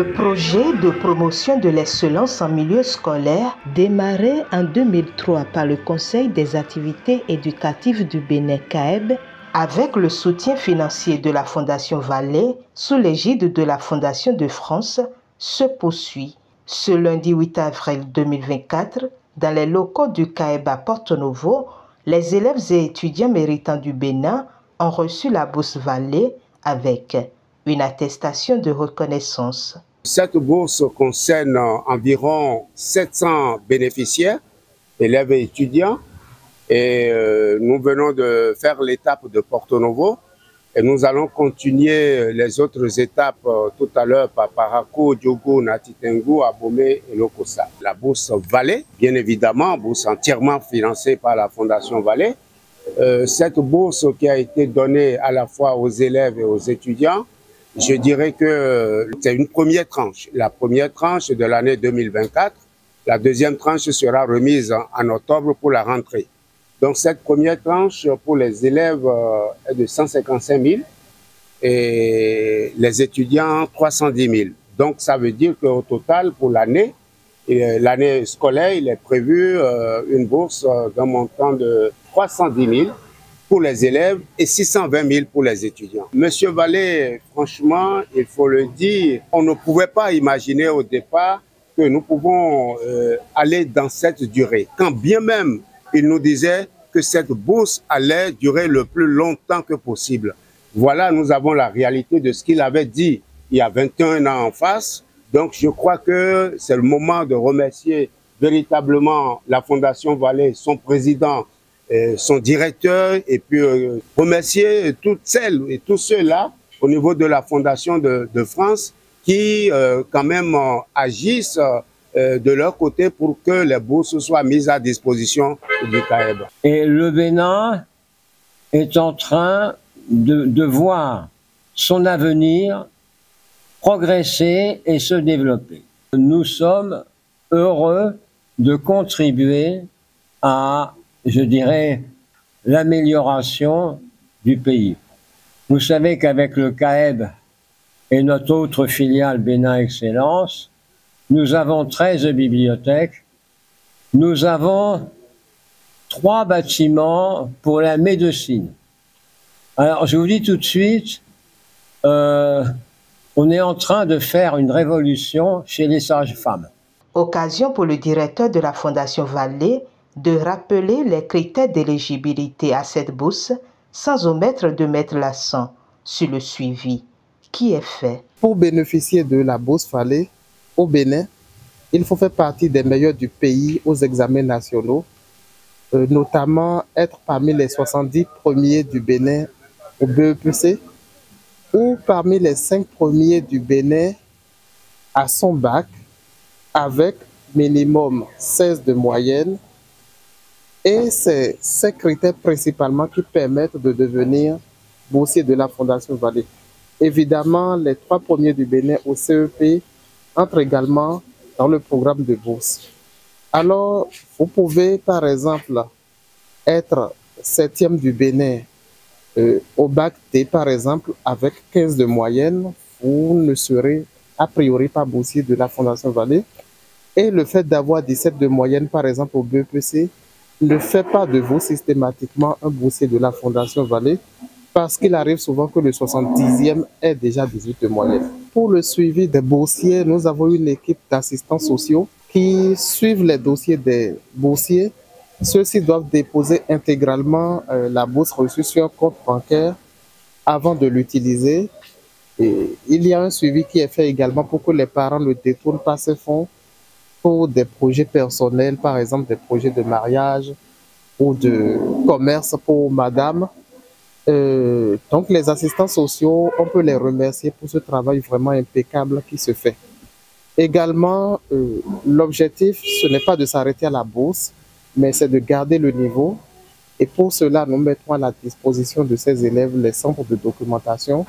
Le projet de promotion de l'excellence en milieu scolaire, démarré en 2003 par le Conseil des activités éducatives du Bénin CAEB, avec le soutien financier de la Fondation Vallée sous l'égide de la Fondation de France, se poursuit. Ce lundi 8 avril 2024, dans les locaux du CAEB à Porto-Novo, les élèves et étudiants méritants du Bénin ont reçu la bourse Vallée avec une attestation de reconnaissance. Cette bourse concerne environ 700 bénéficiaires, élèves et étudiants, et nous venons de faire l'étape de Porto-Novo et nous allons continuer les autres étapes tout à l'heure par Parakou, Diogo, Natitengu, Abomey et Lokossa. La bourse Vallée, bien évidemment, bourse entièrement financée par la Fondation Vallée. Cette bourse qui a été donnée à la fois aux élèves et aux étudiants, je dirais que c'est une première tranche. La première tranche de l'année 2024. La deuxième tranche sera remise en octobre pour la rentrée. Donc cette première tranche pour les élèves est de 155 000 et les étudiants 310 000. Donc ça veut dire qu'au total pour l'année scolaire, il est prévu une bourse d'un montant de 310 000 pour les élèves et 620 000 pour les étudiants. Monsieur Vallée, franchement, il faut le dire, on ne pouvait pas imaginer au départ que nous pouvons aller dans cette durée. Quand bien même il nous disait que cette bourse allait durer le plus longtemps que possible. Voilà, nous avons la réalité de ce qu'il avait dit il y a 21 ans en face. Donc je crois que c'est le moment de remercier véritablement la Fondation Vallée, son président, son directeur, et puis remercier toutes celles et tous ceux-là au niveau de la Fondation de France qui quand même agissent de leur côté pour que les bourses soient mises à disposition du CAEB. Et le Bénin est en train de voir son avenir progresser et se développer. Nous sommes heureux de contribuer à, je dirais, l'amélioration du pays. Vous savez qu'avec le CAEB et notre autre filiale Bénin Excellence, nous avons 13 bibliothèques, nous avons 3 bâtiments pour la médecine. Alors je vous dis tout de suite, on est en train de faire une révolution chez les sages-femmes. Occasion pour le directeur de la Fondation Vallée de rappeler les critères d'éligibilité à cette bourse sans omettre de mettre l'accent sur le suivi qui est fait. Pour bénéficier de la bourse Vallée au Bénin, il faut faire partie des meilleurs du pays aux examens nationaux, notamment être parmi les 70 premiers du Bénin au BEPC ou parmi les 5 premiers du Bénin à son bac avec minimum 16 de moyenne. Et c'est ces critères principalement qui permettent de devenir boursier de la Fondation Vallée. Évidemment, les 3 premiers du Bénin au CEP entrent également dans le programme de bourse. Alors, vous pouvez par exemple être 7e du Bénin au bac T par exemple avec 15 de moyenne, vous ne serez a priori pas boursier de la Fondation Vallée. Et le fait d'avoir 17 de moyenne par exemple au BEPC ne fait pas de vous systématiquement un boursier de la Fondation Vallée, parce qu'il arrive souvent que le 70e ait déjà 18 de moyenne. Pour le suivi des boursiers, nous avons une équipe d'assistants sociaux qui suivent les dossiers des boursiers. Ceux-ci doivent déposer intégralement la bourse reçue sur un compte bancaire avant de l'utiliser. Et il y a un suivi qui est fait également pour que les parents ne détournent pas ces fonds pour des projets personnels, par exemple des projets de mariage ou de commerce pour madame. Donc les assistants sociaux, on peut les remercier pour ce travail vraiment impeccable qui se fait. Également, l'objectif, ce n'est pas de s'arrêter à la bourse, mais c'est de garder le niveau. Et pour cela, nous mettons à la disposition de ces élèves les centres de documentation.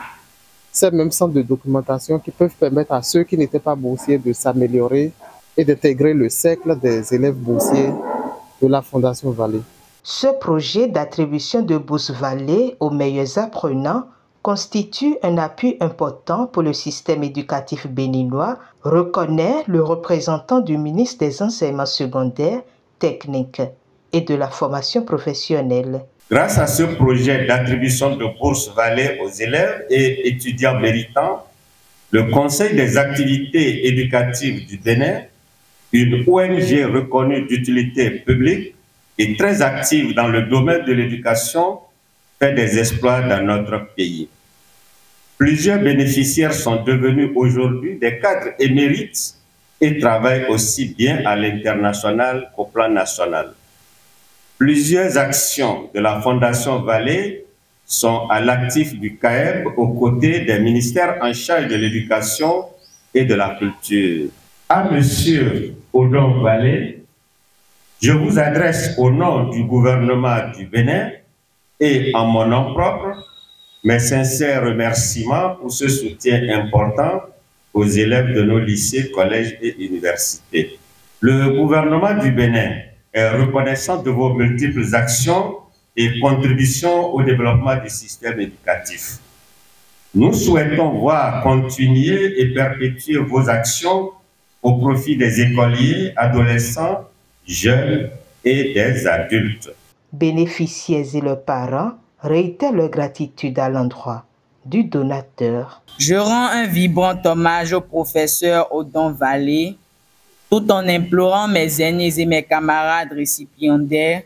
Ces mêmes centres de documentation qui peuvent permettre à ceux qui n'étaient pas boursiers de s'améliorer et d'intégrer le cercle des élèves boursiers de la Fondation Vallée. Ce projet d'attribution de bourse Vallée aux meilleurs apprenants constitue un appui important pour le système éducatif béninois, reconnaît le représentant du ministre des Enseignements secondaires, techniques et de la formation professionnelle. Grâce à ce projet d'attribution de bourses Vallée aux élèves et étudiants méritants, le Conseil des activités éducatives du Bénin, une ONG reconnue d'utilité publique et très active dans le domaine de l'éducation, fait des exploits dans notre pays. Plusieurs bénéficiaires sont devenus aujourd'hui des cadres émérites et travaillent aussi bien à l'international qu'au plan national. Plusieurs actions de la Fondation Vallée sont à l'actif du CAEB aux côtés des ministères en charge de l'éducation et de la culture. À M. Odon Vallée, je vous adresse au nom du gouvernement du Bénin et en mon nom propre mes sincères remerciements pour ce soutien important aux élèves de nos lycées, collèges et universités. Le gouvernement du Bénin est reconnaissant de vos multiples actions et contributions au développement du système éducatif. Nous souhaitons voir continuer et perpétuer vos actions au profit des écoliers, adolescents, jeunes et des adultes. Bénéficiaires et leurs parents réitèrent leur gratitude à l'endroit du donateur. Je rends un vibrant hommage au professeur Odon Vallée, tout en implorant mes aînés et mes camarades récipiendaires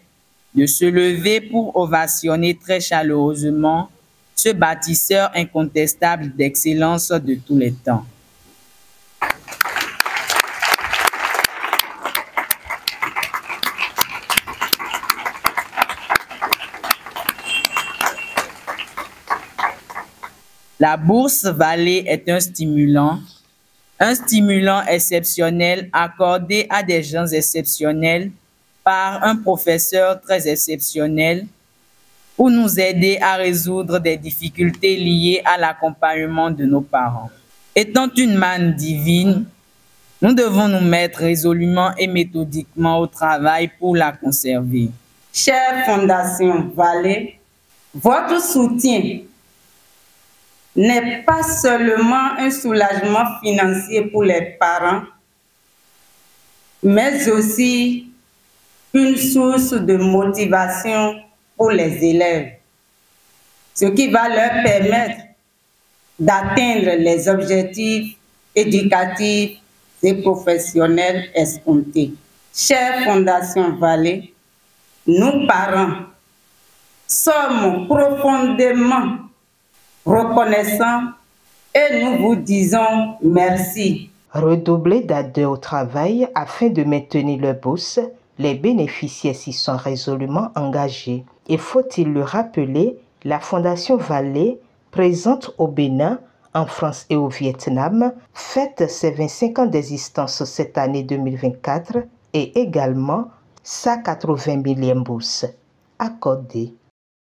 de se lever pour ovationner très chaleureusement ce bâtisseur incontestable d'excellence de tous les temps. La bourse Vallée est un stimulant exceptionnel accordé à des gens exceptionnels par un professeur très exceptionnel pour nous aider à résoudre des difficultés liées à l'accompagnement de nos parents. Étant une manne divine, nous devons nous mettre résolument et méthodiquement au travail pour la conserver. Chère Fondation Vallée, votre soutien n'est pas seulement un soulagement financier pour les parents, mais aussi une source de motivation pour les élèves, ce qui va leur permettre d'atteindre les objectifs éducatifs et professionnels escomptés. Chère Fondation Vallée, nous parents sommes profondément reconnaissants et nous vous disons merci. Redoubler d'ardeur au travail afin de maintenir leur bourse, les bénéficiaires s'y sont résolument engagés. Et faut-il le rappeler, la Fondation Vallée, présente au Bénin, en France et au Vietnam, fête ses 25 ans d'existence cette année 2024 et également sa 80 millième bourse accordée.